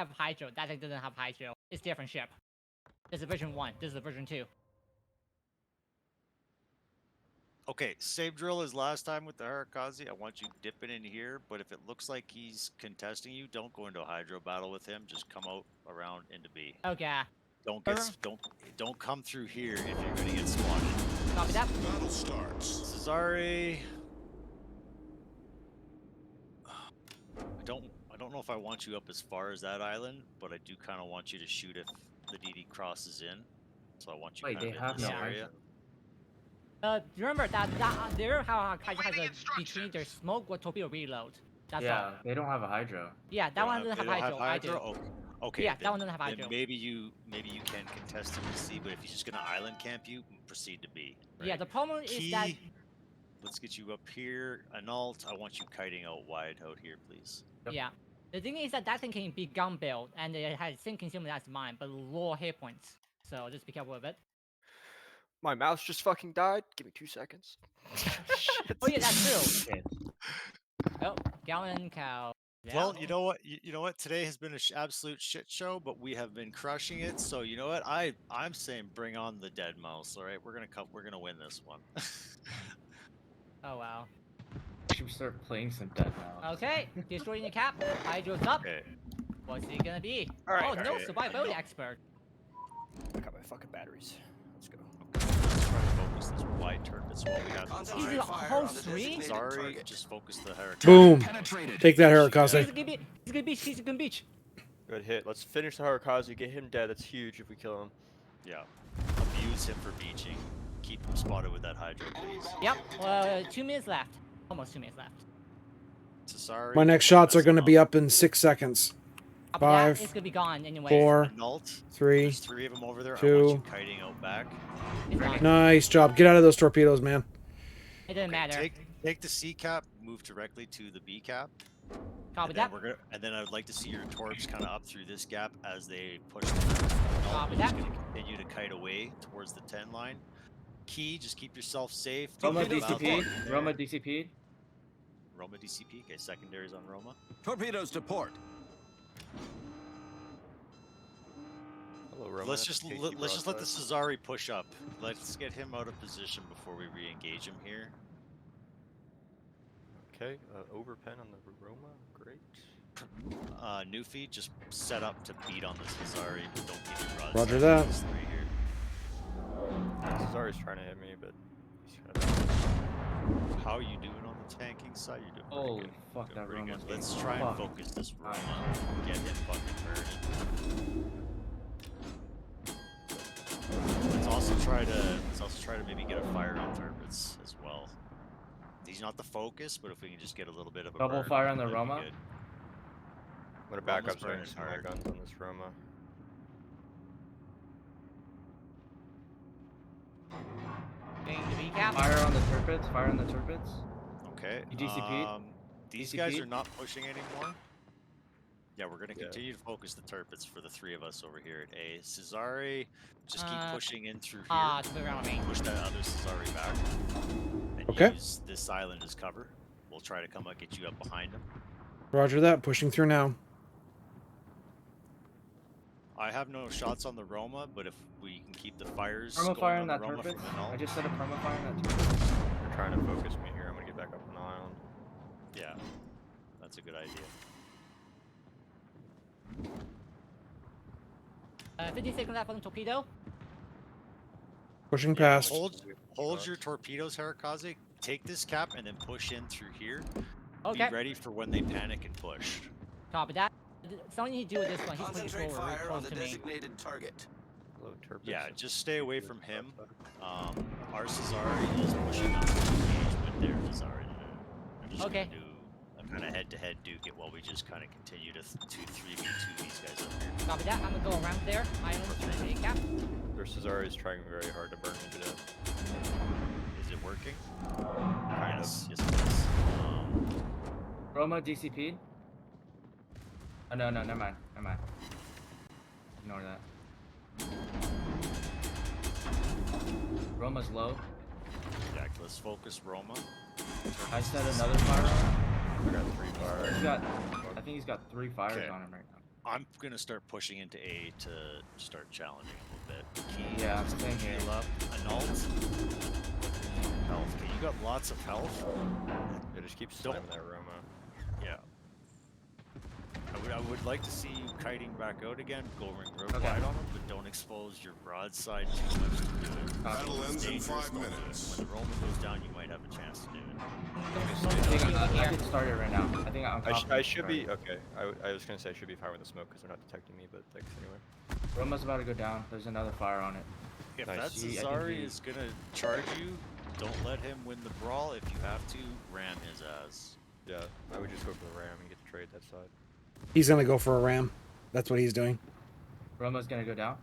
have Hydro. That thing doesn't have Hydro. It's different ship. This is version 1. This is version 2. Okay, same drill as last time with the Harakaze. I want you dipping in here, but if it looks like he's contesting you, don't go into a hydro battle with him. Just come out around into B. Okay. Don't come through here if you're gonna get spotted. Copy that. Battle starts. Cesare. I don't know if I want you up as far as that island, but I do kind of want you to shoot if the DD crosses in. So I want you Wait, kind they of have in this no area. Remember that there how Hydro has a between their smoke or torpedo reload. That's Yeah, all. they don't have a Hydro. Yeah, that one doesn't have They don't Hydro. I do. Okay. Yeah, then, that one doesn't have then Hydro. maybe you can contest him to C, but if he's just gonna island camp you, proceed to B. Right? Yeah, the problem is that Let's get you up here. Analt, I want you kiting out wide out here, please. Yep. yeah. The thing is that thing can be gun build and it has same consumer as mine, but lower hit points. So just be careful with it. My mouse just fucking died. Give me 2 seconds. Shit. Oh yeah, that's true. Shit. Oh, Gallon Cow. Well, you know what? You know what? Today has been an absolute shit show, but we have been crushing it. So you know what? I'm saying bring on the dead mouse. All right, we're gonna win this one. Oh wow. Should we start playing some Dead now? Okay, destroying the cap. Hydro's up. Okay. What's it gonna be? Alright, Oh no, okay. survivability expert. I got my fucking batteries. Let's go. Let's try to focus this wide turbines while we have the Easy Concentrate time. fire whole on the three? designated Sorry, target. just focus the Harakaze. Boom. Penetrated. Take that, He's Harakaze. gonna be. He's gonna beach. He's gonna beach. Good hit. Let's finish the Harakaze. Get him dead. That's huge if we kill him. Yeah. Abuse him for beaching. Keep him spotted with that hydro, please. Yep. 2 minutes left. Almost 2 minutes left. Cesare, My next shots are that's going to be Analt. up in 6 seconds. After that, 5, it's gonna be gone anyway. 4, Analt, 3. there's 3 of them over there. I 2. want you kiting out back. It's gone. Nice job. Get out of those torpedoes, man. It doesn't matter. Take the C cap, move directly to the B cap. Copy And then that. and then I would like to see your torps kind of up through this gap as they push. Copy We're just that. gonna continue to kite away towards the 10 line. Key, just keep yourself safe. Roma Keep your mouth DCP. open there. Roma DCP. Roma DCP. Okay, secondaries on Roma. Torpedoes to port. Hello, Roman. Let's That's just a let, tasty let's just let the broadside. Cesare push up. Let's get him out of position before we re-engage him here. Okay, overpen on the Roma. Great. Newfie, just set up to beat on the Cesare, but don't keep your broadside. Roger that. These 3 here. Cesare's trying to hit me, but he's kind of... How are you doing on the tanking side? You're doing pretty Holy good. fuck, Doing that pretty Roma's good. Let's getting try and fucked. focus this Roma. Alright. Get him fucking burning. Let's also try to maybe get a fire on Turbines as well. He's not the focus, but if we can just get a little bit of a Double burn, fire on the that'd be Roma? good. I'm gonna back Roma's up so I can burning see my hard. guns on this Roma. Getting the B cap. Fire on the Turpits. Fire on the Turpits. Okay. You DCP? These guys DCP? are not pushing anymore. Yeah, we're gonna Yeah. continue to focus the Turpits for the 3 of us over here at A. Cesare, just keep pushing in through here. To the ground with me. Push that other Cesare back. And Okay. use this island as cover. We'll try to come up, get you up behind him. Roger that. Pushing through now. I have no shots on the Roma, but if we can keep the fires Promo going fire on on the that Roma Turpit. from the null. I just set a promo fire on that Turpit. They're trying to focus me here. I'm gonna get back up on the island. Yeah, that's a good idea. 50 seconds left on the torpedo. Pushing Yeah, past. hold your torpedoes, Harakaze. Take this cap and then push in through here. Okay. Be ready for when they panic and push. Copy that. Something you do with this one. He's pushing Concentrate forward, fire on close the to me. designated target. Hello, Turpits. Yeah, That's just stay away good from him. broadside. Our Cesare is pushing up to engage with their Cesare. I'm just Okay. gonna do a kind of head-to-head duke it while we just kind of continue to 2-3v2 these guys up here. Copy that. I'm gonna go around there. Island to the A cap. Their Cesare is trying very hard to burn me to death. Is it working? Kind Yes, yes it is. Roma DCP. Oh no, never mind. Never mind. Ignore that. Roma's low. Yeah, let's focus Roma. I set another fire on him. I got 3 fires. He's got, I think he's got 3 fires Okay. on him right now. I'm gonna start pushing into A to start challenging a little bit. Key, Yeah, I'm staying here. heal up. Annulled. Health. Okay, you got lots of health. Yeah, just keep Don't- slamming that Roma. Yeah. I would like to see you kiting back out again, going real Okay. wide on them, but don't expose your broadside too much to do it. Battle It's ends in dangerous, 5 don't do it. minutes. When the Roman goes down, you might have a chance to do it. I can start it right now. I think I'm I confident should to be start okay. I was gonna say I should be fine with the smoke because they're not detecting me, but thanks anyway. it. Roma's about to go down. There's another fire on it. If Nice. that I think Cesari he- is gonna charge you, don't let him win the brawl. If you have to, ram his ass. Yeah, I would just go for the ram and get the trade that side. He's gonna go for a ram. That's what he's doing. Roma's gonna go down.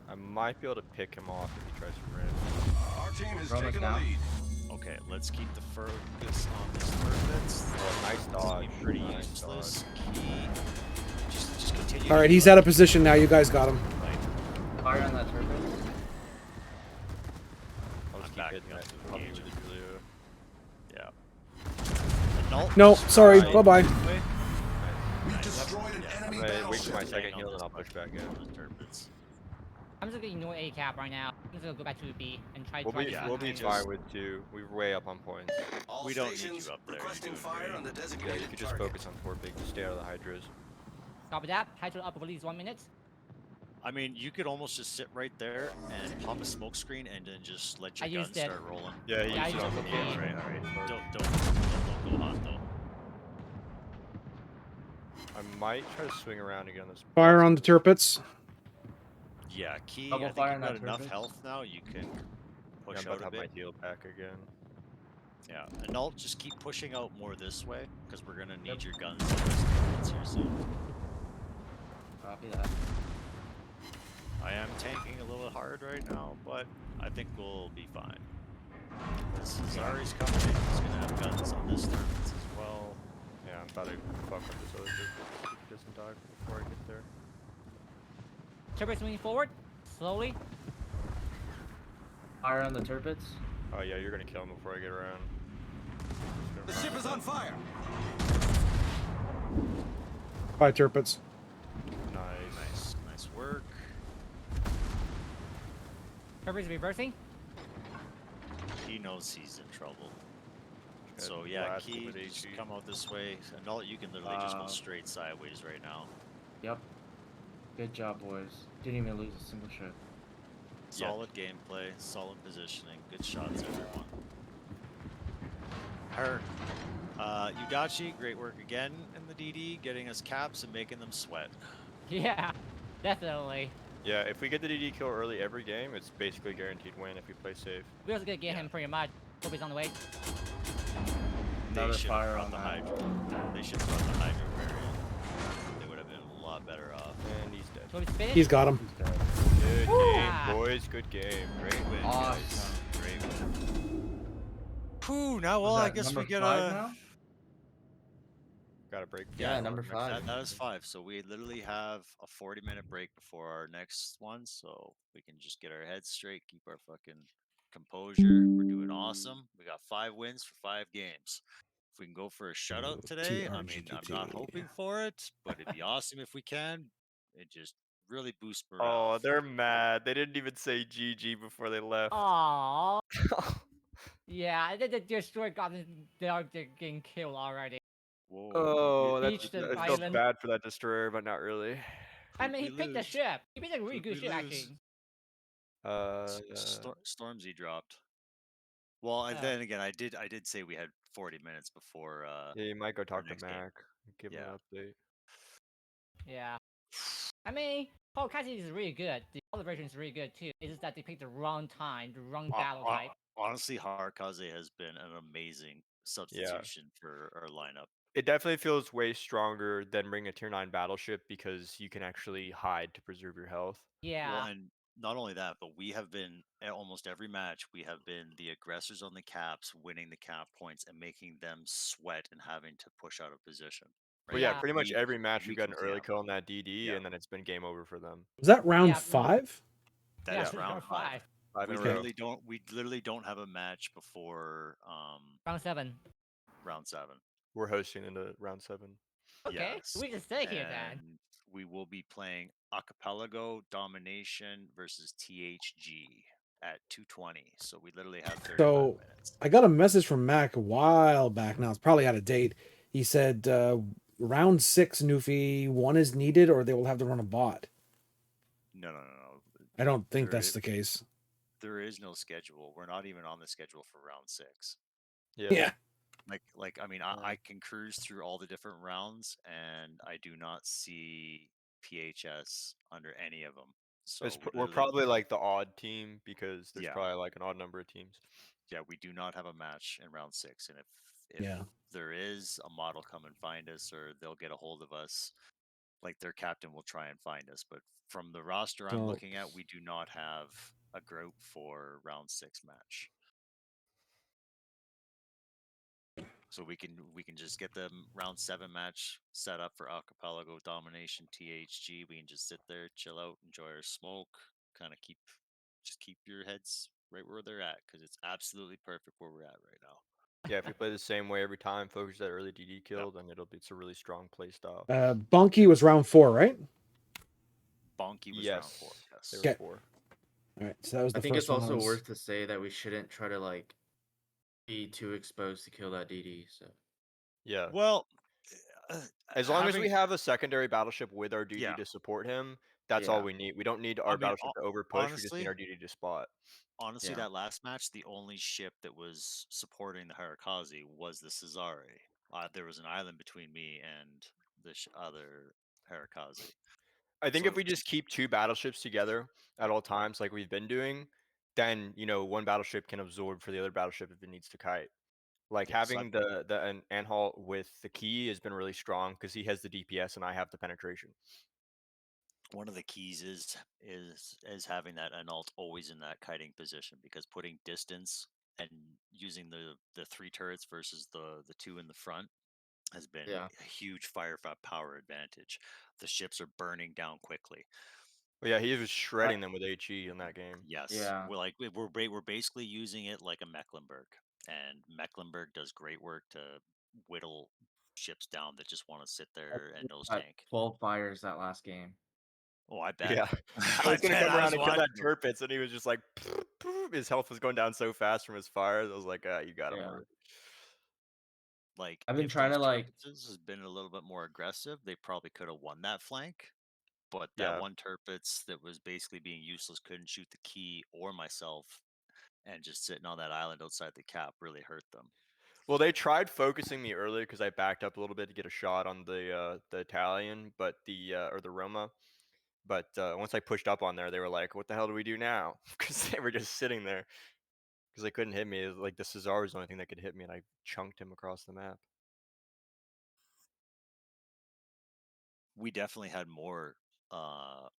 I might be able to pick him off if he tries to ram. Our team is Roma's taking the down. lead. Okay, let's keep the focus on this Turfits. Oh, nice dodge. Pretty Nice useless. Key. Just continue. All to right, heal he's up. out of position now. You guys got him. Like, Fire on that turret. I'll just I'm keep backing hitting up that to puppy engage with it. the Julio. yeah. Annulled. No, Just sorry. right Bye bye. this way. We've Nice. destroyed an Yeah, enemy I'm gonna wait for my battleship. second Hang on heal and this I'll push back in. those Turfits. I'm just gonna ignore A cap right now. I'm just gonna go back to B and try. We'll try be to we'll be find- fine with 2. We're way up on points. All We don't need stations you up there, you're requesting doing fire great. on the Yeah, you designated could just target. focus on 4 big to stay out of the hydras. Copy that. Hydro up for at least 1 minute. I mean, you could almost just sit right there and pop a smoke screen and then just let your I gun used it. start rolling. Yeah, Yeah, I he's used on it the for Yeah, B. alright. Don't go hot though. I might try to swing around again on this. Fire on the Turpits. Yeah, Key, Double I think fire you've on got that enough Turfits. health now, you can Yeah, push I'm about out to a have my bit. heal back again. Yeah, and I'll just keep pushing out more this way, because we're gonna need Yep. your guns on this turrets here soon. Copy that. I am tanking a little hard right now, but I think we'll be fine. This Cesari's coming in, he's gonna have guns on this turrets as well. Yeah, I'm about to fuck up this other dude. If he doesn't die before I get there. Turbo's moving forward slowly. Fire on the turpits. Oh yeah, you're gonna kill him before I get around. The ship is on fire. Bye, Turpits. Nice. Nice work. Turbo's reversing. He knows he's in trouble. Good So yeah, blast Key, with just HE. come out this way. And all you can literally just go Uh, straight sideways right now. Yep. Good job, boys. Didn't even lose a single shot. Yeah. Solid gameplay, solid positioning, good shots, everyone. Her, Yudachi, great work again in the DD, getting us caps and making them sweat. Yeah, definitely. Yeah, if we get the DD kill early every game, it's basically guaranteed win if we play safe. We're just gonna get Yeah. him pretty much. Turbo's on the way. Another They should fire have on brought the that. Hydra. They should have brought the Hydra variant. They would have been a lot better off. And he's dead. Turbo's finished. He's got him. He's dead. Good Woo! game, boys. Good game. Great win, Awesome. guys. Great win. Whew, now, well, Was I that guess we number get 5 a... now? Got a break. Yeah, for number next 5. That is 5. So we literally have a 40-minute break before our next one, so we can just get our heads straight, keep our fucking composure. We're doing awesome. We got 5 wins for 5 games. If we can go for a shutout today, I mean, I'm not TRGTT. hoping for it, but it'd be awesome if we can. It just really boosts Oh, morale. they're mad. They didn't even say GG before they left. Aww. Yeah, the destroyer got they're getting killed already. Whoa. Oh, we- that's Beach the it feels island. bad for that destroyer, but not really. I Could mean, he we picked the lose? ship. He picked a really Could good we ship, lose? actually. Stormzy dropped. Well, and Oh. then again, I did say we had 40 minutes before. Yeah, you might go talk to next game. Mac. Give him Yeah. an update. Yeah. I mean, Paul Cassidy is really good. The other version is really good too. It's just that they picked the wrong time, the wrong battle type. Honestly, Harakaze has been an amazing substitution for our lineup. It definitely feels way stronger than bringing a tier 9 battleship because you can actually hide to preserve your health. Yeah. Well, and not only that, but we have been at almost every match. We have been the aggressors on the caps, winning the cap points and making them sweat and having to push out of position. But yeah, Yeah. pretty much We- every match we we've got an can- early yeah. kill on that DD, Yeah. and then it's been game over for them. Was that round Yeah, no. 5? That yeah, is round 5. 5 We in a row. literally don't have a match before Round 7. round 7. We're hosting into round 7. Okay. Yes, We just stay here then. And we will be playing Archipelago Domination versus THG at 2:20. So we literally have 35 So minutes. I got a message from Mac a while back now. It's probably out of date. He said round 6, Newfie, 1 is needed or they will have to run a bot. No. I don't think There that's is- the case. There is no schedule. We're not even on the schedule for round 6. Yeah. I mean, I can cruise through all the different rounds, and I do not see PHS under any of them. So We're probably like the odd team because there's Yeah. probably like an odd number of teams. yeah, we do not have a match in round 6, and if Yeah. there is, a mod will come and find us, or they'll get a hold of us. Like their captain will try and find us, but from the roster I'm So- looking at, we do not have a group for round 6 match. So we can just get the round 7 match set up for Archipelago Domination THG. We can just sit there, chill out, enjoy our smoke, kind of keep your heads right where they're at, because it's absolutely perfect where we're at right now. Yeah, if we play the same way every time, focus that early DD kill, then it's a really strong play style. Bunky was round 4, right? Bonky was round 4. Yes, Yes. there Okay. were 4. All right. So that was the I think first it's one. also was- worth to say that we shouldn't try to like be too exposed to kill that DD. So Yeah. Well, As long as we having- have a secondary battleship with our DD Yeah. to support him, that's all Yeah. we need. We don't need our mean, battleship to over push. We just honestly- need our DD to spot. honestly, Yeah. that last match, the only ship that was supporting the Harakazi was the Cesare. There was an island between me and the other Harakazi. I think So- if we just keep 2 battleships together at all times, like we've been doing, then one battleship can absorb for the other battleship if it needs to kite. Like Yeah, so having the Anhalt with the key has been really strong because he has the DPS and I have the penetration. One of the keys is having that Anhalt always in that kiting position, because putting distance and using the 3 turrets versus the 2 in the front has been Yeah. a huge fire power advantage. The ships are burning down quickly. But yeah, he was shredding them with HE in that game. Yes. Yeah. We're basically using it like a Mecklenburg, and Mecklenburg does great work to whittle ships down that just want to sit there and nose got tank. 12 fires that last game. Oh, I bet. Yeah. I was gonna bet. come around and kill that watching it. Turpitz, and he was just like, his health was going down so fast from his fires. I was like, you got him. Yeah. Mark." Like, I've been if trying to, those like- Tirpitzes has been a little bit more aggressive, they probably could have won that flank. But Yeah. that one Tirpitz that was basically being useless, couldn't shoot the key or myself, and just sitting on that island outside the cap really hurt them. Well, they tried focusing me earlier because I backed up a little bit to get a shot on the Italian, but or the Roma. But once I pushed up on there, they were like, "What the hell do we do now?" Because they were just sitting there because they couldn't hit me. It was like the Cesar was the only thing that could hit me, and I chunked him across the map. We definitely had more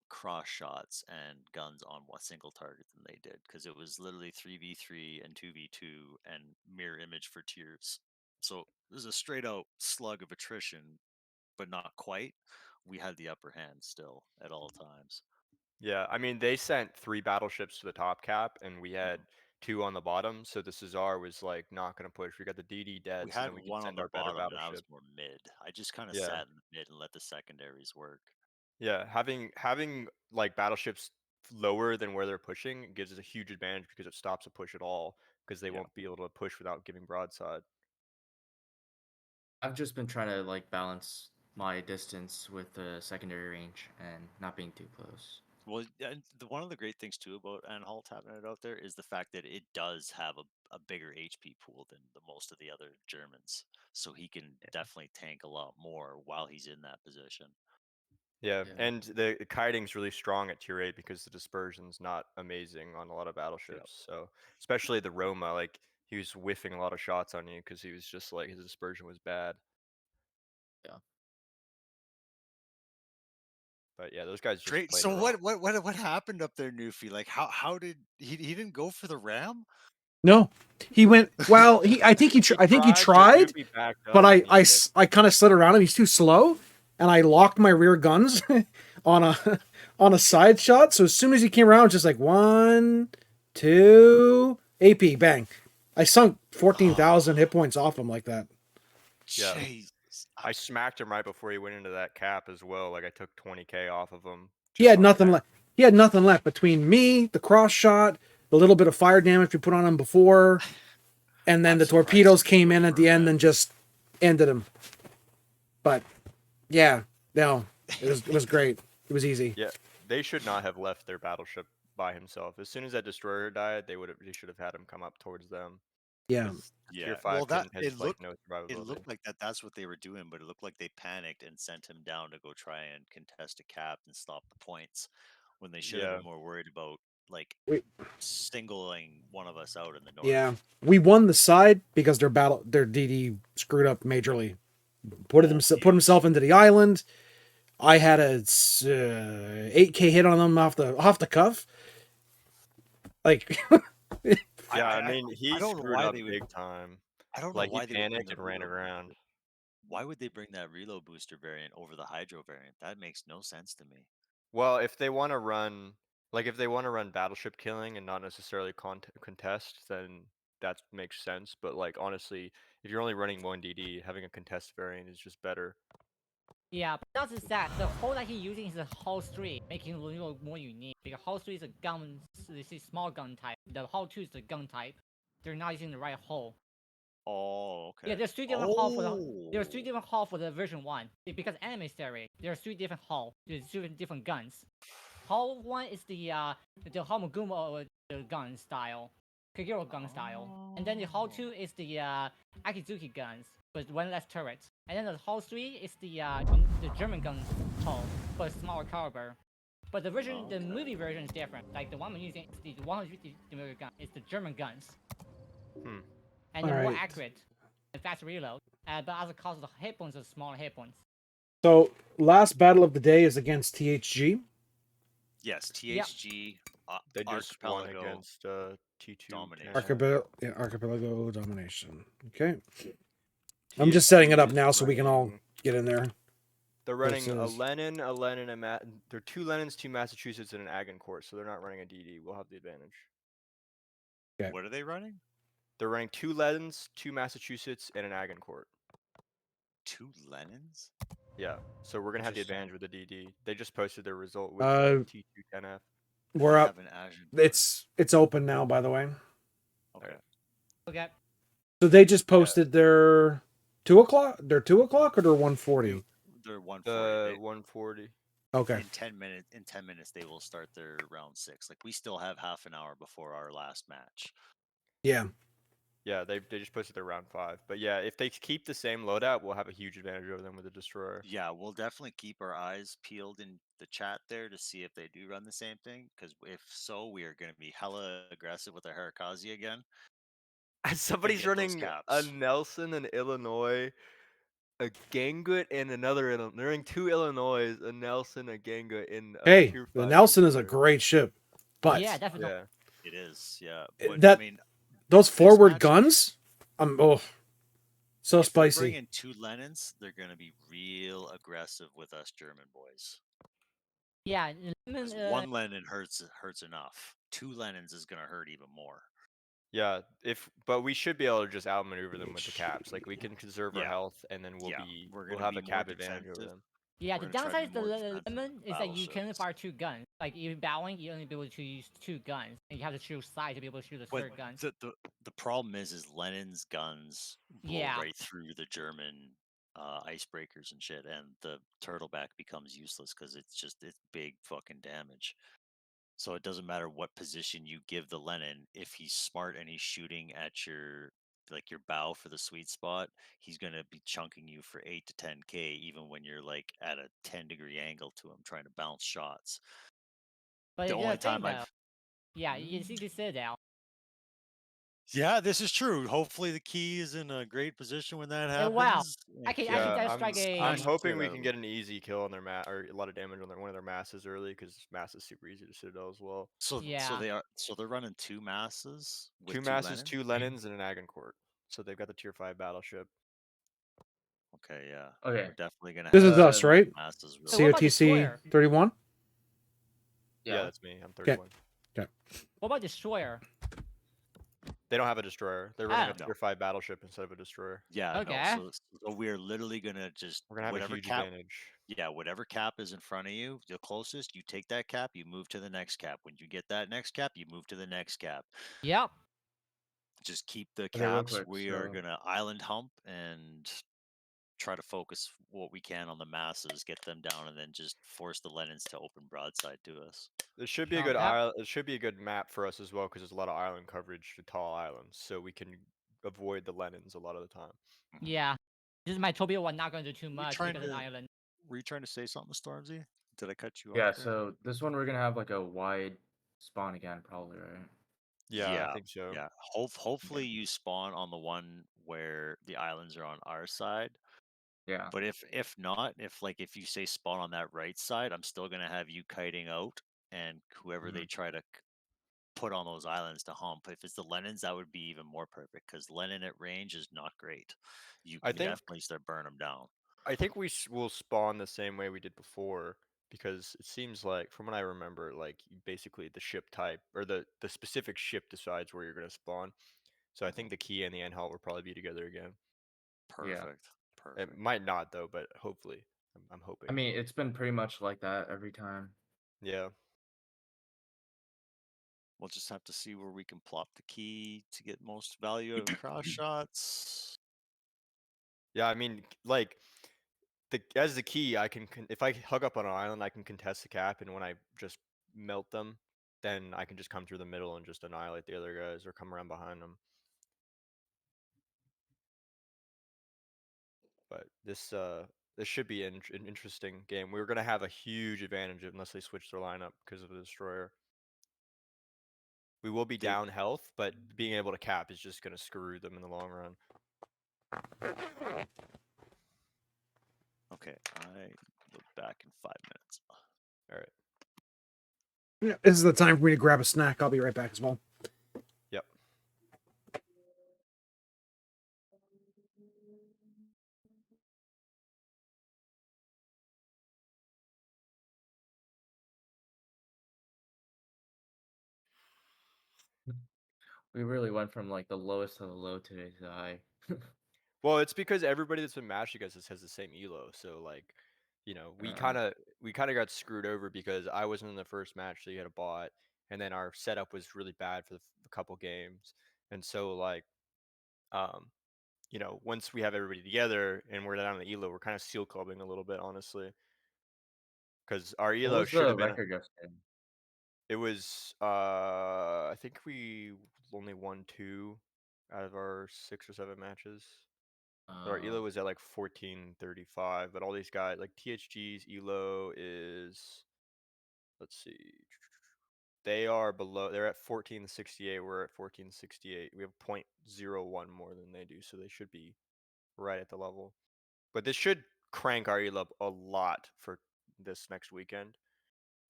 cross shots and guns on one single target than they did, because it was literally 3v3 and 2v2 and mirror image for tiers. So there's a straight out slug of attrition, but not quite. We had the upper hand still at all times. Yeah, I mean, they sent 3 battleships to the top cap, and we had 2 on the bottom. So the Cesar was like not going to push. We got the DD dead, We so had then we could one on send the our better bottom, and I was battleship. more mid. I just kind of Yeah. sat in the mid and let the secondaries work. Yeah, having like battleships lower than where they're pushing gives us a huge advantage because it stops a push at all because they Yeah. won't be able to push without giving broadside. I've just been trying to like balance my distance with the secondary range and not being too close. Well, and one of the great things too about Anhalt having it out there is the fact that it does have a bigger HP pool than most of the other Germans, so he can definitely tank a lot more while he's in that position. Yeah, Yeah. and the kiting's really strong at tier 8 because the dispersion's not amazing on a lot of battleships. So especially the Roma, like he was whiffing a lot of shots on you because he was just like his dispersion was bad. Yeah. But yeah, those guys just Great. played So it wrong. what happened up there, Newfie? Like how did he didn't go for the ram? No, he went. Well, I think he tried, Goofy backed but up and he missed. I kind of slid around him. He's too slow, and I locked my rear guns on a side shot. So as soon as he came around, just like 1, 2, AP, bang! I sunk 14,000 hit points off him like that. Yeah. Jesus. I smacked him right before he went into that cap as well. Like I took 20k off of him. He just had on nothing that. left. He had nothing left between me, the cross shot, the little bit of fire damage we put on him before, and then I'm the surprised torpedoes he came didn't in go at for the a end red. and just ended him. But yeah, no, it was great. It was easy. Yeah, they should not have left their battleship by himself. As soon as that destroyer died, they should have had him come up towards them. Yeah. 'cause the Yeah, tier 5 well, that has it like looked no it survivability. looked like that's what they were doing, but it looked like they panicked and sent him down to go try and contest a cap and stop the points when they should have Yeah. been more worried about like Wait. singling one of us out in the north. Yeah. We won the side because their DD screwed up majorly. Put himself into the island. I had a 8K hit on them off the cuff. Like Yeah, I mean he don't know screwed why up they would- big time. I don't know Like why he they would bring panicked the and ran reload around. booster. Why would they bring that reload booster variant over the hydro variant? That makes no sense to me. Well, if they want to run, battleship killing and not necessarily contest, then that makes sense. But like honestly, if you're only running one DD, having a contest variant is just better. Yeah, but not just that. The hull that he's using is a hull 3, making it a little more unique. Because hull 3 is a gun, this is small gun type. The hull 2 is the gun type. They're not using the right hull. Oh, okay. Yeah, there's 3 different hull for there's 3 different hull for the version 1. Because anime theory, there's 3 different hull. There's 3 different guns. Hull 1 is the Hamaguma gun style. Kagero gun style. And then the hull 2 is the Akizuki guns, with one less turret. And then the hull 3 is the German gun hull, but smaller caliber. But the version, the movie version is different. Like the one I'm using is the 150mm gun. It's the German guns. And they're more Alright. accurate and faster reload. But as a cause of the hit points are smaller hit points. so last battle of the day is against THG. Yes, THG. They just won Archipelago. against T2 Domination. Canada. Archipelago domination. Okay. I'm just setting it up now so we can all get in there. They're running a versus- Lenin, they're 2 Lenins, 2 Massachusetts, and an Agincourt, so they're not running a DD. We'll have the advantage. Okay. What are they running? They're running 2 Lenins, 2 Massachusetts, and an Agincourt. 2 Lenins? Yeah, so we're gonna have the Interesting. advantage with the DD. They just posted their result with T2 10F. We're up. Have an Azure. It's open now, by the way. Okay. Okay. So they just posted their 2 o'clock. Their 2 o'clock or their 1:40. They're 140. The They- 140. Okay. In 10 minutes they will start their round 6. Like we still have half an hour before our last match. Yeah. Yeah, they just posted their round 5. But yeah, if they keep the same loadout, we'll have a huge advantage over them with the destroyer. Yeah, we'll definitely keep our eyes peeled in the chat there to see if they do run the same thing. Because if so, we are going to be hella aggressive with our Harikaze again. Somebody's get those running a caps. Nelson in Illinois, a Gangut, and another Illinois. They're running 2 Illinois, a Nelson, a Gangut in Hey, tier the 5 Nelson is a destroyer. great ship, but Yeah, definitely. Yeah. It is, yeah. It- But, that- I mean, those forward match- guns, so if they bring spicy. in 2 Lenins, they're going to be real aggressive with us German boys. Yeah, lemon, 'Cause 1 Lenin hurts enough. 2 Lenins is going to hurt even more. Yeah, but we should be able to just outmaneuver them with the caps. Like we can conserve our Yeah. health, and then we'll We're we'll gonna have be a cap more advantage over defensive. them. yeah. we're The gonna try downside to of be the more defensive lemon with is that you can only battleships. fire 2 guns. Like even bowing, you only be able to use 2 guns, and you have to choose side to be able to shoot the But 3rd gun. the problem is Lenin's guns blow Yeah. right through the German icebreakers and shit, and the turtleback becomes useless because it's big fucking damage. So it doesn't matter what position you give the Lenin. If he's smart and he's shooting at your bow for the sweet spot, he's gonna be chunking you for 8 to 10k, even when you're like at a 10-degree angle to him, trying to bounce shots. But The it's only the thing, time though. I've Yeah, you see the Citadel. Yeah, this is true. Hopefully, the key is in a great position when that Oh, happens. wow. I can Yeah, actually I'm, strike a. I'm Smash hoping we Citadel. can get an easy kill on their or a lot of damage on one of their masses early, because mass is super easy to Citadel as well. So Yeah. they're running 2 masses. With 2 2 masses, Lenins? 2 Lenins, and an Agincourt. So they've got the tier 5 battleship. Okay, yeah. Okay. We're definitely gonna. This have is us, right? Masses real So what about COTC Destroyer? 31. Yeah, Yeah. that's me. I'm 31. What about Destroyer? They don't have a destroyer. They're running a Oh. tier 5 battleship instead of a destroyer. Yeah, Okay. no. So we're literally gonna just We're gonna have a whatever huge cap. advantage. Yeah, whatever cap is in front of you, the closest, you take that cap, you move to the next cap. When you get that next cap, you move to the next cap. Yep. Just keep the Okay, real caps. quick, We are so- gonna island hump and try to focus what we can on the masses, get them down, and then just force the Lenins to open broadside to us. It should be a Copy good that. island. It should be a good map for us as well because there's a lot of island coverage to tall islands, so we can avoid the Lenins a lot of the time. Yeah. This is my Tobio one not going to do too We much trying because of to- island. Were you trying to say something, Stormzy? Did I cut you Yeah, off? there? so this one we're gonna have like a wide spawn again, probably, right? Yeah, I think so. Yeah. Hopefully you spawn on the one where the islands are on our side. Yeah. But if not, if you say spawn on that right side, I'm still gonna have you kiting out, and whoever they try to put on those islands to hump. If it's the Lenins, that would be even more perfect because Lenin at range is not great. You I can think- definitely start burn them down. I think we will spawn the same way we did before because it seems like, from what I remember, like basically the ship type or the specific ship decides where you're gonna spawn. So I think the key and the end halt will probably be together again. Perfect. It might not though, but hopefully, I'm hoping. I mean, it's been pretty much like that every time. Yeah. We'll just have to see where we can plop the key to get most value out of cross shots. Yeah, I mean, like as the key, I can if I hug up on an island, I can contest the cap, and when I just melt them, then I can just come through the middle and just annihilate the other guys or come around behind them. But this should be an interesting game. We're gonna have a huge advantage unless they switch their lineup because of the destroyer. We will be down health, but being able to cap is just gonna screw them in the long run. Okay, I look back in 5 minutes. All right. Yeah, this is the time for me to grab a snack. I'll be right back as well. Yep. We really went from like the lowest to the low today to the high. Well, it's because everybody that's been matched against us has the same elo. So like, we kind of got screwed over because I wasn't in the first match, so you had a bot, and then our setup was really bad for the couple games, and so like, once we have everybody together and we're down on the elo, we're kind of seal clubbing a little bit, honestly, because our What elo was should the have been. record yesterday? It was I think we only won 2 out of our 6 or 7 matches. Our elo was at like 1435, but all these guys like THG's elo is, let's see, they are below. They're at 1468. We're at 1468. We have 0.01 more than they do, so they should be right at the level. But this should crank our elo up a lot for this next weekend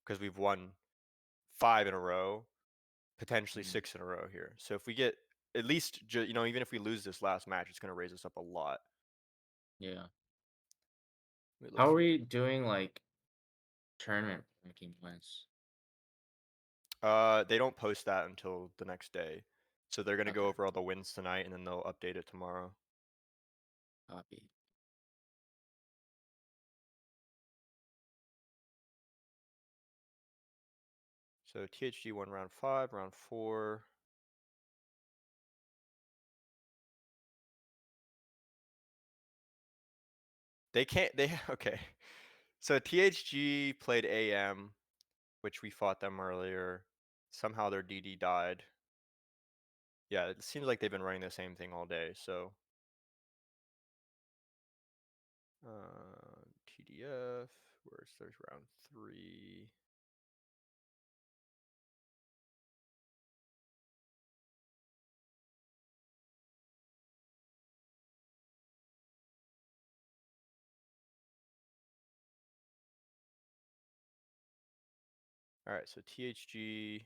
because we've won 5 in a row, potentially 6 in a row here. So if we get at least, even if we lose this last match, it's going to raise us up a lot. Yeah. Let me look How are here. we doing like tournament ranking wise? They don't post that until the next day, so they're gonna go Okay. over all the wins tonight, and then they'll update it tomorrow. Copy. So THG won round 5, round 4. They can't. They okay. So THG played AM, which we fought them earlier. Somehow their DD died. Yeah, it seems like they've been running the same thing all day. So TDF, there's round 3. All right, so THG.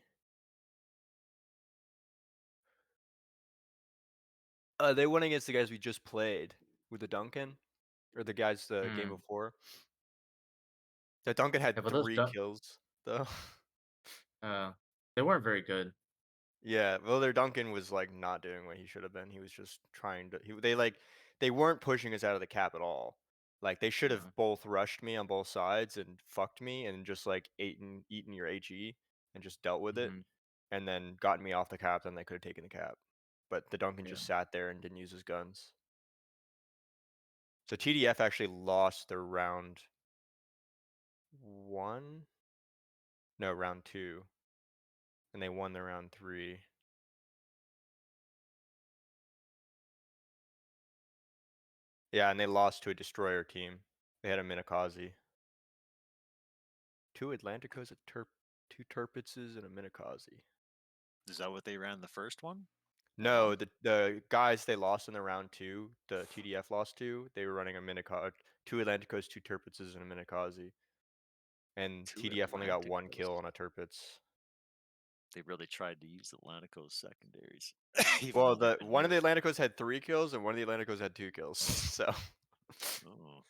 They went against the guys we just played with the Duncan, or the guys the game before. The Duncan had Yeah, but those 3 kills though. they weren't very good. Yeah, well, their Duncan was like not doing what he should have been. He was just trying to. They weren't pushing us out of the cap at all. Like they should have Mhm. both rushed me on both sides and fucked me and just like eaten your HE and just dealt with it Mhm. and then gotten me off the cap. Then they could have taken the cap, but the Duncan Yeah. just sat there and didn't use his guns. So TDF actually lost their round 1. No, round 2, and they won their round 3. Yeah, and they lost to a destroyer team. They had a Minakaze. 2 Atlanticos, 2 Turpitzes, and a Minakaze. Is that what they ran the first one? No, Won? the guys they lost in the round 2, the TDF lost to, they were running a Minakaze, 2 Atlanticos, 2 Turpitzes, and a Minakaze. And 2 TDF only got 1 kill Atlanticos. on a Turpitz. They really tried to use Atlantico's secondaries. Even Well, though they've been one of the nerfed. Atlanticos had 3 kills, and one of the Atlanticos had 2 kills. So, Oh.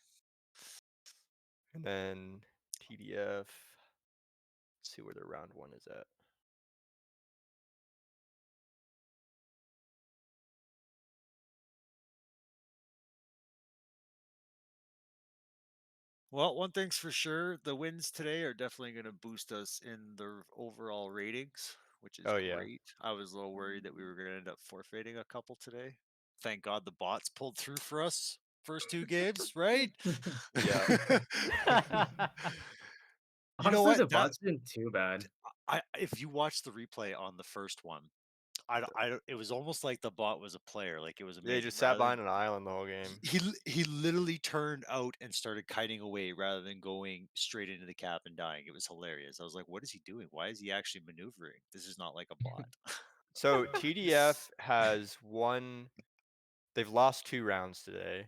and then TDF. Let's see where their round 1 is at. Well, one thing's for sure, the wins today are definitely going to boost us in the overall ratings, which is Oh, yeah. great. I was a little worried that we were going to end up forfeiting a couple today. Thank God the bots pulled through for us first 2 games, right? Yeah. You know Honestly, what? the bots didn't too bad. If you watch the replay on the first one, it was almost like the bot was a player. Like it was amazing. They just sat behind an island the whole game. He literally turned out and started kiting away rather than going straight into the cap and dying. It was hilarious. I was like, what is he doing? Why is he actually maneuvering? This is not like a bot. So TDF has won. They've lost 2 rounds today,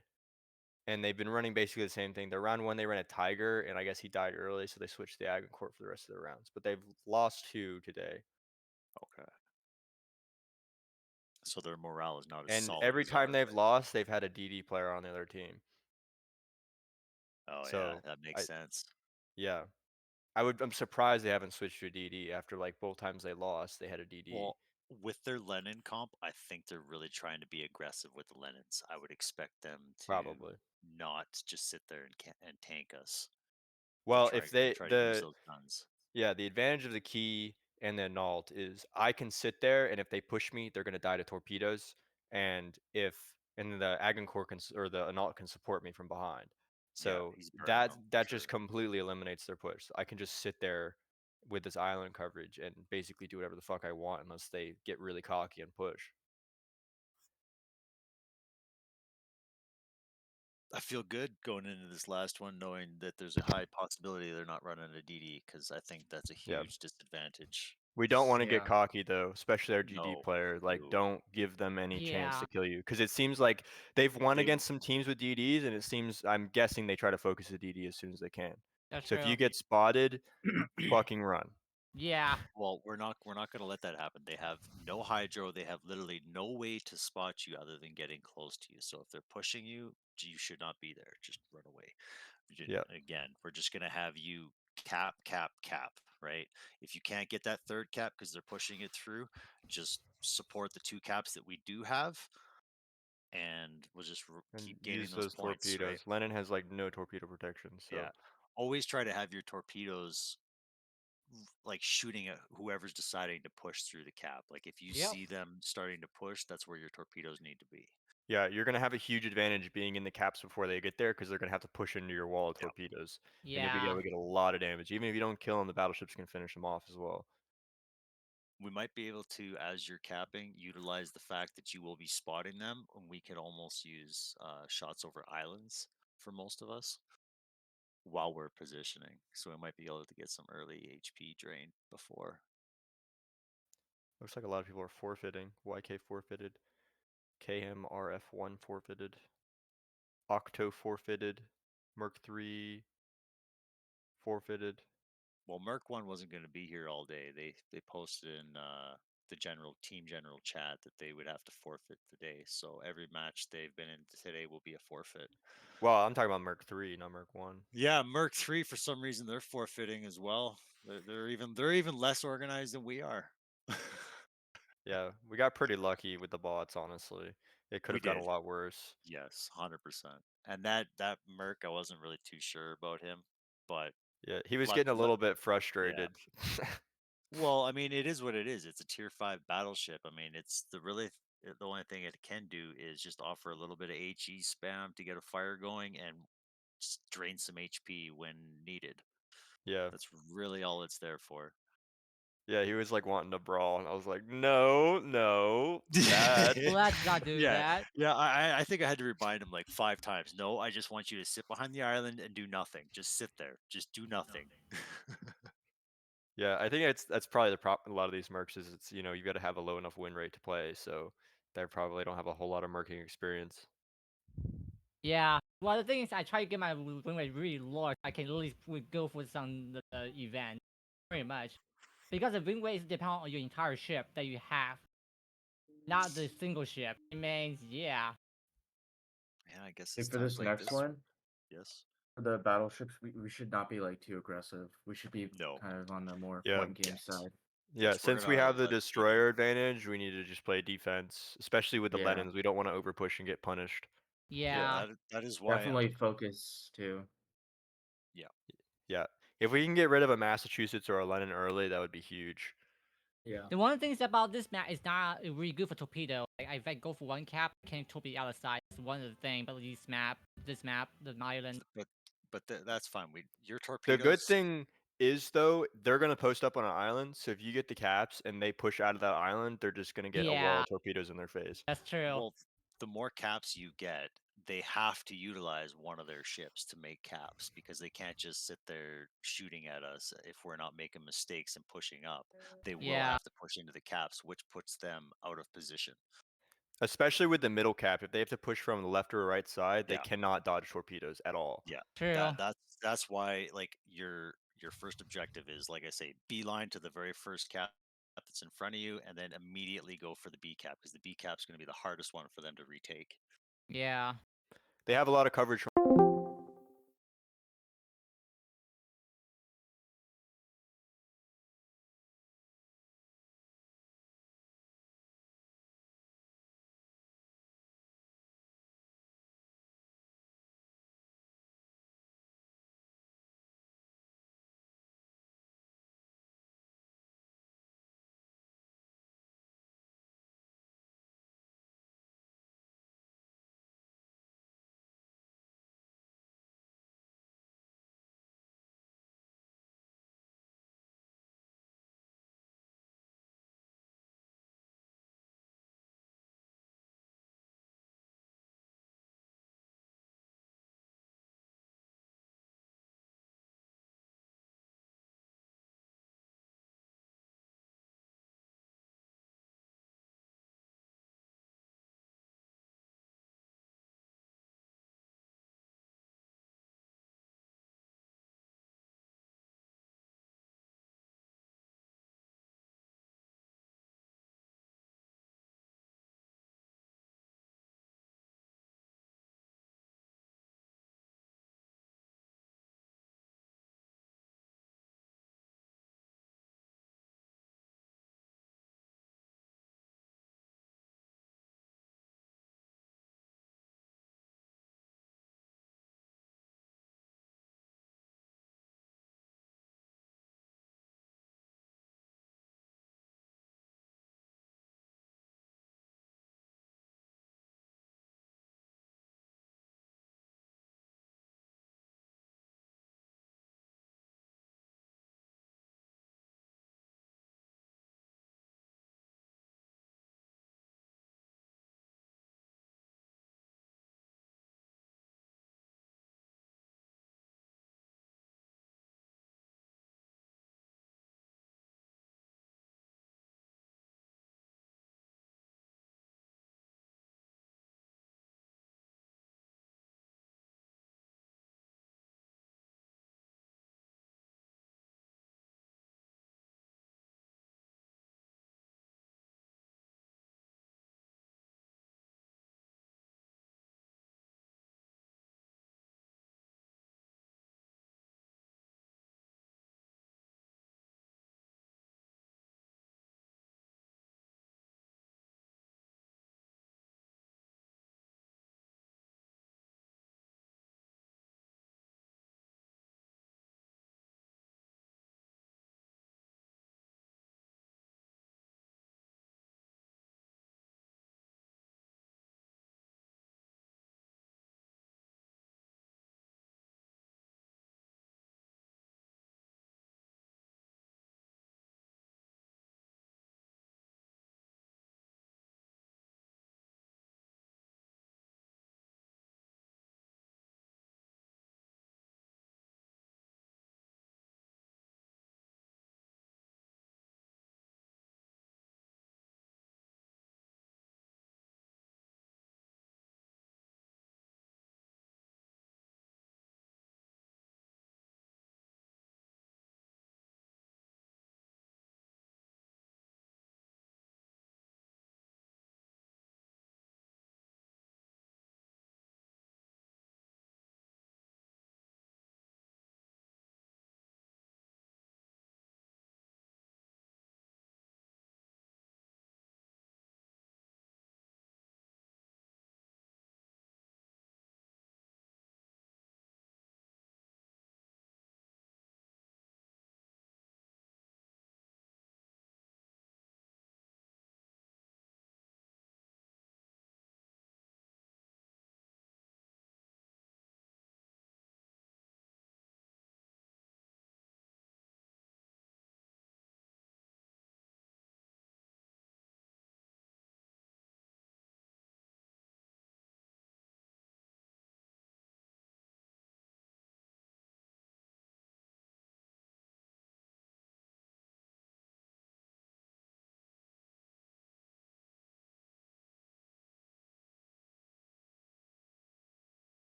and they've been running basically the same thing. Their round 1 they ran a Tiger, and I guess he died early, so they switched to the Agincourt for the rest of their rounds. But they've lost 2 today, Okay. So their morale is not as and solid. every as time ours, they've right? lost, they've had a DD player on the other team. Oh yeah, So that makes sense. yeah, I'm surprised they haven't switched to a DD after like both times they lost, they had a DD. Well, with their Lenin comp, I think they're really trying to be aggressive with the Lenins. I would expect them to Probably. not just sit there and tank us. Well, Try if they try to use those guns. Yeah, the advantage of the key and the Nault is I can sit there, and if they push me, they're gonna die to torpedoes. And the Agincourt or the Nault can support me from behind. Yeah, So he's burning that them, that sure. just completely eliminates their push. I can just sit there with this island coverage and basically do whatever the fuck I want unless they get really cocky and push. I feel good going into this last one, knowing that there's a high possibility they're not running a DD, because I think that's a Yeah. huge disadvantage. We don't want to Yeah. get cocky though, especially our DD No, player. Like, no. don't give them any chance Yeah. to kill you because it seems like they've won They- against some teams with DDs, and it seems I'm guessing they try to focus the DD as soon as they can. That's So if true. you get spotted, fucking run. Yeah. Well, we're not going to let that happen. They have no hydro. They have literally no way to spot you other than getting close to you. So if they're pushing you, you should not be there. Just run away. Yeah. Again, we're just going to have you cap, right? If you can't get that third cap because they're pushing it through, just support the 2 caps that we do have, and we'll just And keep gaining use those those points, torpedoes. right? Lennon has like no torpedo protection, so Yeah. Always try to have your torpedoes like shooting at whoever's deciding to push through the cap. Like if you Yep. see them starting to push, that's where your torpedoes need to be. yeah, you're gonna have a huge advantage being in the caps before they get there because they're gonna have to push into your wall of Yep. torpedoes, and you'll be Yeah. able to get a lot of damage. Even if you don't kill them, the battleships can finish them off as well. We might be able to, as you're capping, utilize the fact that you will be spotting them, and we could almost use shots over islands for most of us while we're positioning. So we might be able to get some early HP drain before. Looks like a lot of people are forfeiting. YK forfeited. KMRF1 forfeited. Octo forfeited. Merc 3 forfeited. Well, Merc 1 wasn't going to be here all day. They posted in the team general chat that they would have to forfeit today. So every match they've been in today will be a forfeit. Well, I'm talking about Merc 3, not Merc 1. Yeah, Merc 3 for some reason they're forfeiting as well. They're even less organized than we are. Yeah, we got pretty lucky with the bots, honestly. It could We have gone a did. lot worse. Yes, 100%. And that Merc, I wasn't really too sure about him, but Yeah, he was let getting a let little bit yeah. frustrated. Well, I mean, it is what it is. It's a tier 5 battleship. I mean, it's the only thing it can do is just offer a little bit of HE spam to get a fire going and just drain some HP when needed. Yeah. That's really all it's there for. Yeah, he was like wanting to brawl, and I was like, no, no, bad. Let's not do Yeah, that. yeah. I think I had to remind him like 5 times. No, I just want you to sit behind the island and do nothing. Just sit there. Just do nothing. Yeah, I think that's probably the problem. A lot of these mercs is it's you got to have a low enough win rate to play, so they probably don't have a whole lot of merking experience. Yeah. Well, the thing is, I try to get my win rate really low. I can really go for some event, pretty much, because the win rate depends on your entire ship that you have, not the single ship. It means, yeah. Yeah, I guess Hey, it's for times this like next this. one, Yes. for the battleships, we should not be like too aggressive. We should be No. kind of on the more Yeah. fun game Yes. side. Yeah, Yes, we're since we gonna have the let the destroyer DD. advantage, we need to just play defense, especially with the Yeah. Lennons. We don't want to overpush and get punished. Yeah. That is why. Definitely focus too. Yeah. Yeah. If we can get rid of a Massachusetts or a Lennon early, that would be huge. Yeah. The one thing about this map is not really good for torpedo. Like, if I go for one cap, I can torpedo the other side. That's one of the things. But this map, the island. But that's fine. Your The good torpedoes. thing is though, they're gonna post up on an island, so if you get the caps and they push out of that island, they're just gonna get a wall Yeah, of torpedoes in their face. that's true. Well, the more caps you get, they have to utilize one of their ships to make caps because they can't just sit there shooting at us if we're not making mistakes and pushing up. They will Yeah. have to push into the caps, which puts them out of position. Especially with the middle cap, if they have to push from the left or right side, they Yeah. cannot dodge torpedoes at all. Yeah. True. That's why like your first objective is, like I say, beeline to the very first cap that's in front of you, and then immediately go for the B cap because the B cap's going to be the hardest one for them to retake. Yeah. They have a lot of coverage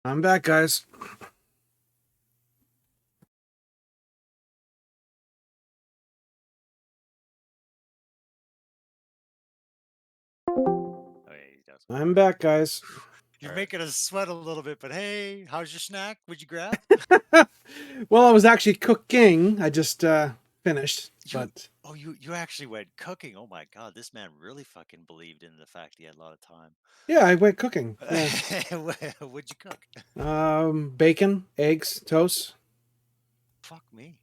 I'm back, guys. Okay, he does. I'm back, guys. You're Alright. making us sweat a little bit, but hey, how's your snack? What'd you grab? Well, I was actually cooking. I just finished, You- but Oh, you actually went cooking. Oh my god, this man really fucking believed in the fact he had a lot of time. yeah, I went cooking. Yeah. What'd you cook? Bacon, eggs, toast. Fuck me.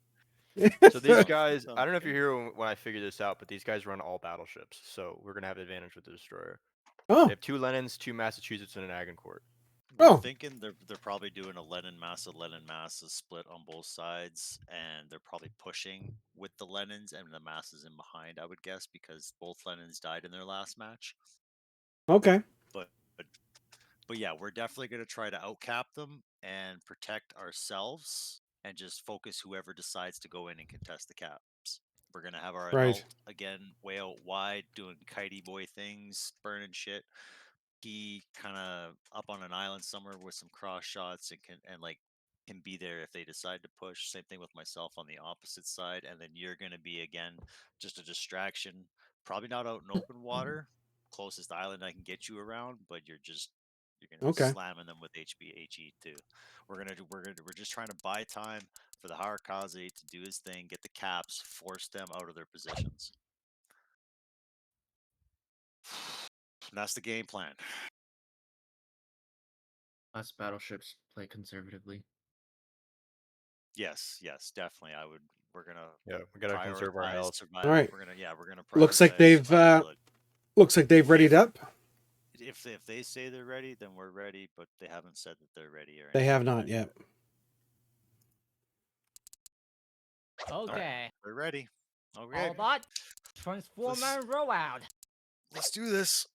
So these Oh, guys, sounds I don't know if good. you're here when I figured this out, but these guys run all battleships, so we're gonna have advantage with the destroyer. Oh, They have 2 Lenins, 2 Massachusetts, and an Agincourt. We're Oh. thinking they're probably doing a Lenin Massa split on both sides, and they're probably pushing with the Lenins and the Massas in behind, I would guess, because both Lenins died in their last match. okay. But yeah, we're definitely going to try to outcap them and protect ourselves and just focus whoever decides to go in and contest the caps. We're going to have our Right. adult again way out wide doing kitey boy things, burning shit. He kind of up on an island somewhere with some cross shots and can be there if they decide to push. Same thing with myself on the opposite side, and then you're going to be again just a distraction. Probably not out in open water, closest island I can get you around, but you're gonna be Okay. slamming them with HE too. We're just trying to buy time for the Harakaze to do his thing, get the caps, force them out of their positions. And that's the game plan. Us battleships play conservatively. Yes, definitely. We're gonna Yeah, we gotta conserve our prioritize health. survival. Alright. We're gonna Looks like prioritize they've, survivability. Looks like they've readied up. If they say they're ready, then we're ready. But they haven't said that they're ready or They anything. have not yet. Okay. We're ready. Okay, All bot. Transformer roll out. let's do this.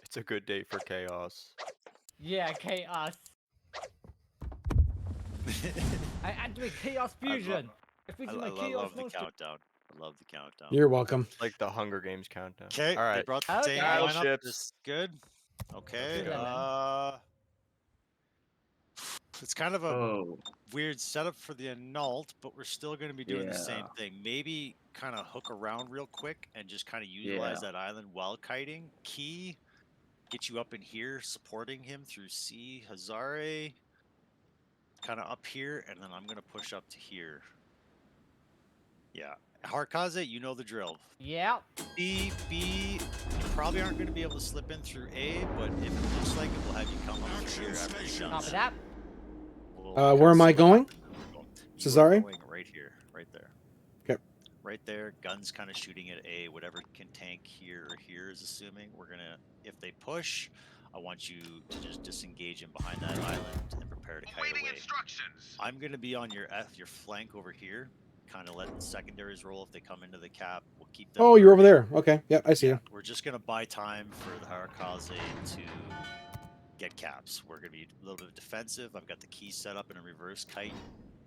It's a good day for chaos. Yeah, chaos. I activate chaos fusion. If I it's my love chaos the monster. countdown. I love the countdown. You're welcome. Like the Hunger Games countdown. Okay, All they right. brought the Okay. same lineup. Battleships. This is good. Okay. Good. It's kind of a Oh, weird setup for the annulled, but we're still going to be doing the same Yeah. thing. Maybe kind of hook around real quick and just kind of utilize that island while kiting. Key, get you up in here, supporting him through C. Hazare, kind of up here, and then I'm going to push up to here. Yeah. Harkaze, you know the drill. Yeah. B, you probably aren't going to be able to slip in through A, but if it looks like it, we'll have you come up through here after you're done. Copy that. We'll Where am I split going? up and we'll go. You are Cesare? going right here, right there. Okay. Right there, guns kind of shooting at A, whatever can tank here or here is assuming. We're gonna, if they push, I want you to just disengage in behind that island and prepare to kite away. I'm gonna be on your flank over here, kind of let the secondaries roll if they come into the cap. We'll keep them. Oh, you're over burning. there. Okay. Yep, I see you. We're just gonna buy time for the Harakaze to get caps. We're gonna be a little bit defensive. I've got the key set up in a reverse kite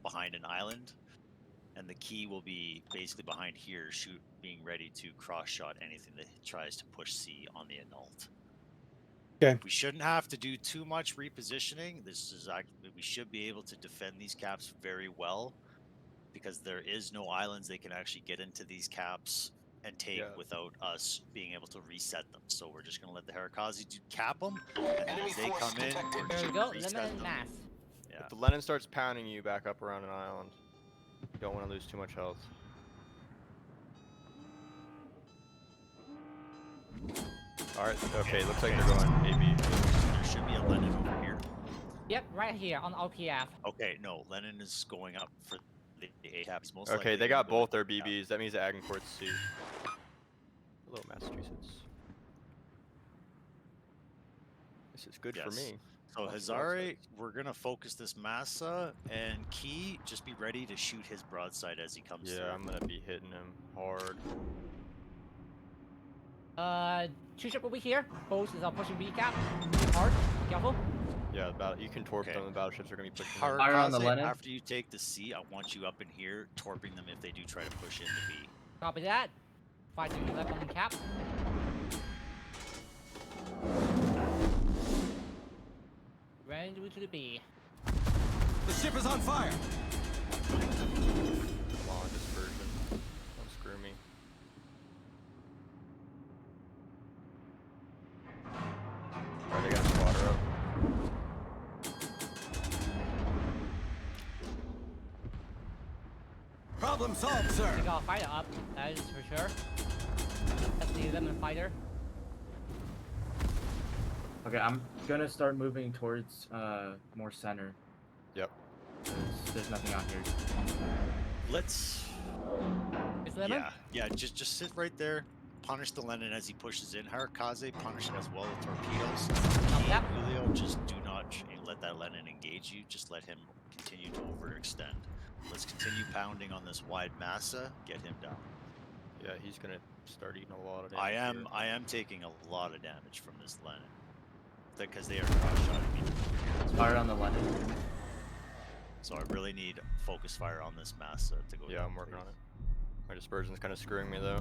behind an island, and the key will be basically behind here, being ready to cross shot anything that tries to push C on the annulled. Okay. We shouldn't have to do too much repositioning. This is actually, we should be able to defend these caps very well because there is no islands they can actually get into these caps and take without us being able to reset them. So we're just going to let the Harakaze cap them, and then as they come in, we're There just we going go. to reset Limited them. mass. Yeah. If the Lenin starts pounding you back up around an island, you don't want to lose too much health. Alright, okay, looks like they're going AB. There should be a Lenin over here. Yep, right here on OPF. Okay, no, Lenin is going up for the A caps. Most Okay, likely they gonna got go both their into the cap. BBs. That means the Agincourt's C. Hello, Massachusetts. This is good for Yes. me. So Lots of Hazare, broadsides. we're gonna focus this Massa, and Key, just be ready to shoot his broadside as he comes through. Yeah, I'm gonna be hitting him hard. Two ship over here. Both is pushing B cap. Hard. Careful. Yeah, you can torp Okay. them. The battleships are gonna be pushing. Harakaze, Fire on the Lenin. after you take the C, I want you up in here, torping them if they do try to push into B. Copy that. Fight to your left on the cap. Ready to the B. The ship is on fire. Long dispersion. Don't screw me. Alright, I got a spotter up. Problem solved, sir. We got a fighter up, that is for sure. That's the 11 fighter. Okay, I'm gonna start moving towards more center. Yep. 'Cause there's nothing out here. Let's. It's 11? Yeah. Just sit right there. Punish the Lenin as he pushes in. Harakaze, punish it as well with torpedoes. He Yep. and Julio, just do not let that Lenin engage you. Just let him continue to overextend. Let's continue pounding on this wide massa. Get him down. Yeah, he's gonna start eating a lot of damage. I am taking a lot of damage from this Lenin. Because they are cross-shotting me. Fire on the Lenin. So I really need focus fire on this massa to go Yeah, down, I'm working please. on it. My dispersion's kind of screwing me though.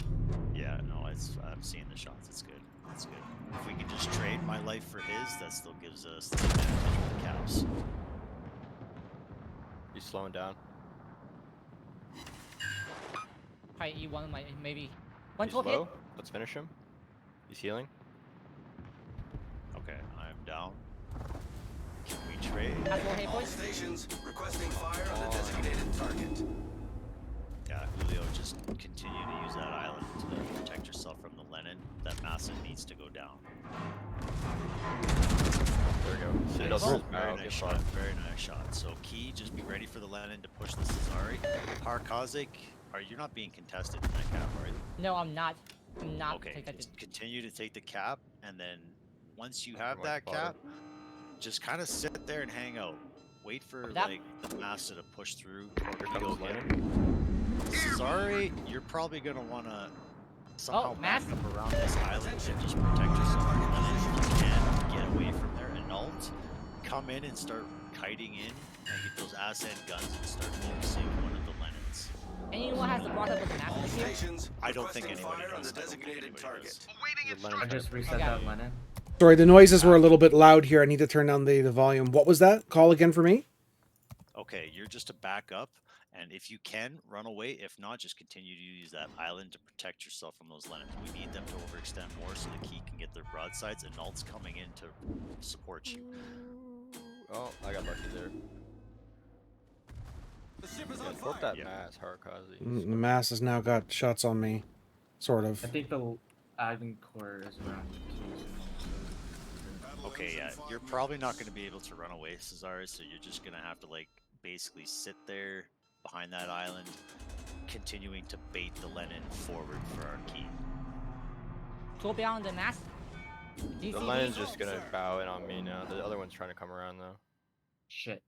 Yeah, no, I'm seeing the shots. It's good. It's good. If we can just trade my life for his, that still gives us the advantage with the caps. He's slowing down. Probably E1 might maybe. One He's torp hit. low. Let's finish him. He's healing. Okay, I'm down. Can we trade? Has more hit All points. stations requesting fire on the designated target. Yeah, Julio, just continue to use that island to protect yourself from the Lenin. That massa needs to go down. There we go. Nice. Citadel's Very barrel, nice good shot. shot. Very nice shot. So Key, just be ready for the Lenin to push the Cesari. Harkaze, you're not being contested in that cap, are you? No, I'm not. I'm not. Okay, Take that. just continue to take the cap, and then once you have my that spotter. cap, just kind of sit there and hang out. Wait for That- like the massa to push through. Here Torpedo comes hit. Lenin. Sorry, you're probably gonna wanna somehow mass. back up around this island and just protect yourself. And then if you can get away from there and alt, come in and start kiting in and get those ass end guns and start focusing one of the Lenins. Anyone has the brought up with the All map here? stations I don't think requesting anybody fire on does. the I don't think designated anybody target. does. The Lenin I just reset Okay. that Lenin. Sorry, the noises were a little bit loud here. I need to turn down the volume. What was that? Call again for me? Okay, you're just to back up, and if you can, run away. If not, just continue to use that island to protect yourself from those Lenins. We need them to overextend more so the Key can get their broadsides, and Nalt's coming in to support you. Oh, I got lucky there. The ship is Yeah, on torp fire. that mass, Harakaze. The mass has now got shots on me. Sort of. I think the Agincourt is around 2. Okay, yeah, you're probably not going to be able to run away, Cesare, so you're just going to have to, like, basically sit there behind that island, continuing to bait the Lenin forward for our Key. Go beyond the mass. The DCB. Lenin's just gonna bow in on me now. The other one's trying to come around though. Shit.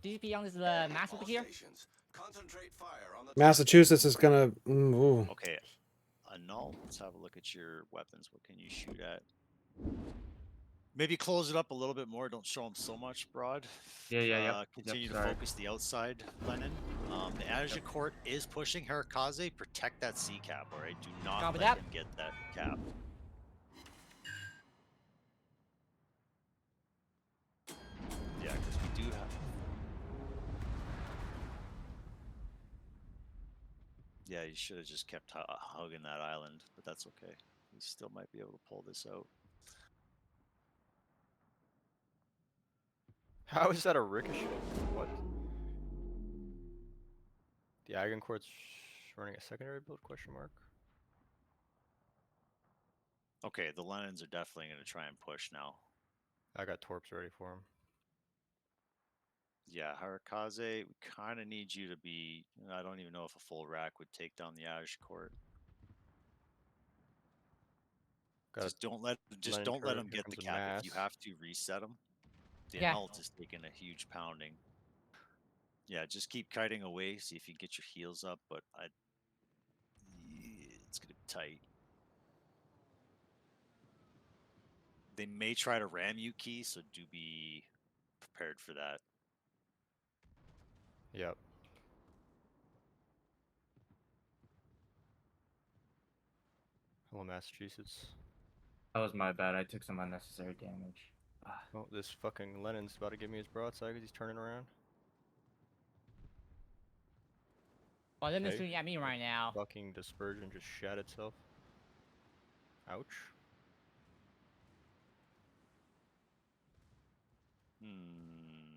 DCP on this mass over All here. stations concentrate fire on the Massachusetts is gonna. Ooh. Okay, Null, let's have a look at your weapons. What can you shoot at? Maybe close it up a little bit more. Don't show them so much broad. Yeah, yeah, yep. Continue Yep, to sorry. focus the outside, Lenin. The Agincourt is pushing Harakaze. Protect that C cap, alright? Do not Copy let that. him get that cap. Yeah, because we do have. Yeah, you should have just kept hugging that island, but that's okay. We still might be able to pull this out. How is that a ricochet? What? The Agincourt's running a secondary build? Question mark. Okay, the Lenins are definitely going to try and push now. I got torps ready for him. Yeah, Harakaze, we kind of need you to be. I don't even know if a full rack would take down the Agincourt. Got Just don't let Lenin don't let turret, him here get the comes a cap. If you mass. have to reset him, the Yeah. Anult is taking a huge pounding. Yeah, just keep kiting away. See if you can get your heels up, but it's gonna be tight. They may try to ram you, Key, so do be prepared for that. Yep. Hello, Massachusetts. That was my bad. I took some unnecessary damage. Ah, Oh, this fucking Lenin's about to give me his broadside because he's turning around. Well, they're Okay. shooting at me right now. Fucking dispersion just shat itself. Ouch. Hmm.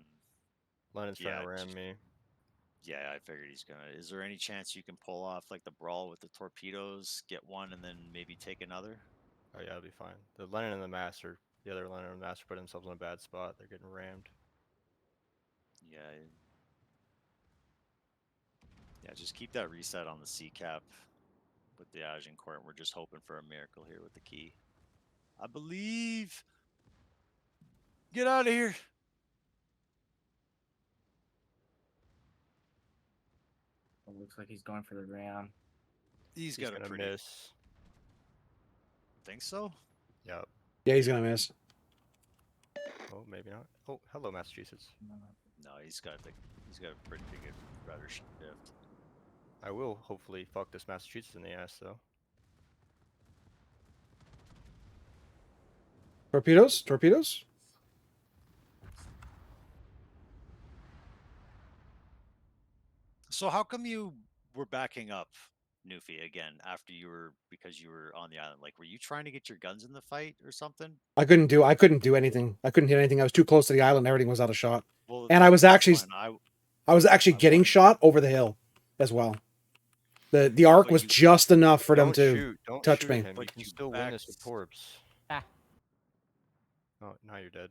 Lenin's trying to Yeah, ram just- me. Yeah, I figured he's gonna. Is there any chance you can pull off like the brawl with the torpedoes, get one, and then maybe take another? Oh yeah, it'll be fine. The Lenin and the Master, the other Lenin and the Master put themselves in a bad spot. They're getting rammed. Yeah. Yeah, just keep that reset on the C cap with the Agincourt. We're just hoping for a miracle here with the key. I believe. Get out of here. it looks like he's going for the round. He's He's got a gonna pretty. miss. Think so? Yep. Yeah, he's gonna miss. Oh, maybe not. Oh, hello, Massachusetts. No, he's got a pretty big rudder shift. I will hopefully fuck this Massachusetts in the ass though. Torpedoes? Torpedoes? So how come you were backing up Newfie again after because you were on the island? Like, were you trying to get your guns in the fight or something? I couldn't do anything. I couldn't hit anything. I was too close to the island. Everything was out of shot. Well, And I was that's actually fine. I was actually I getting wanted- shot over the hill as well. The arc But was you- just enough for them Don't to shoot. Don't touch shoot me. him. You But can you still win this with backed- torps. Ah. Oh, now you're dead.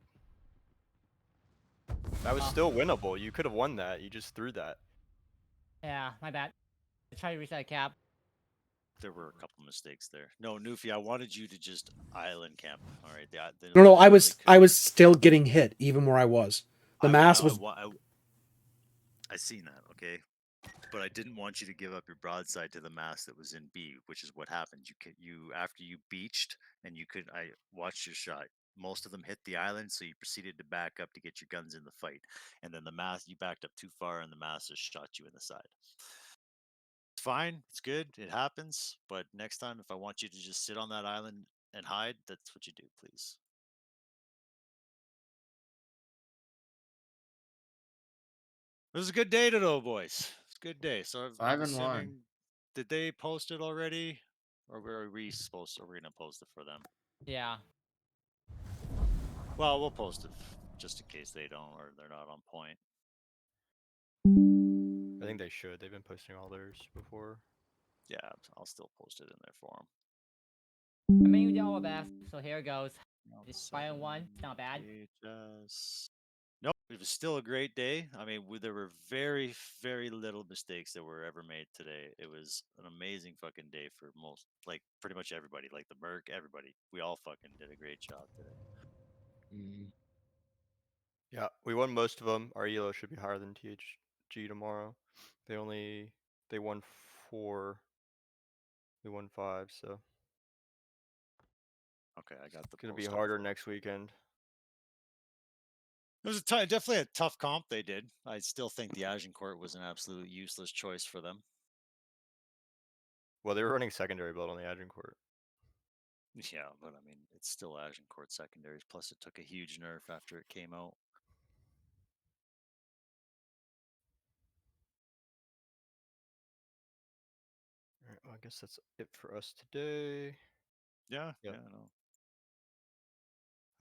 That was still winnable. You could have won that. You just threw that. Yeah, my bad. I tried to reset the cap. There were a couple mistakes there. No, Newfie, I wanted you to just island camp. All right. No, I was still getting hit even where I was. The mass was I seen that, okay, but I didn't want you to give up your broadside to the mass that was in B, which is what happened. You after you beached and I watched your shot. Most of them hit the island, so you proceeded to back up to get your guns in the fight, and then you backed up too far, and the mass just shot you in the side. It's fine, it's good, it happens. But next time, if I want you to just sit on that island and hide, that's what you do, please. It was a good day today, boys. It's a good day. So I'm 5-1. assuming, did they post it already, or were we supposed? Are we gonna post it for them? Yeah. Well, we'll post it just in case they don't or they're not on point. I think they should. They've been posting all theirs before. Yeah, I'll still post it in there for them. I mean, we did our best, so here it goes. It's 5-1. It's not bad. Nope, it was still a great day. I mean, there were very, very little mistakes that were ever made today. It was an amazing fucking day for pretty much everybody, like the Merc, everybody. We all fucking did a great job today. Yeah, we won most of them. Our elo should be higher than THG tomorrow. They won 4. We won 5, so Okay, I got the. it's gonna be post up harder for- next weekend. It was definitely a tough comp they did. I still think the Agincourt was an absolute useless choice for them. Well, they were running secondary build on the Agincourt. Yeah, but I mean, it's still Agincourt secondaries. Plus, it took a huge nerf after it came out. Alright, well, I guess that's it for us today. Yeah, Yep. yeah, no.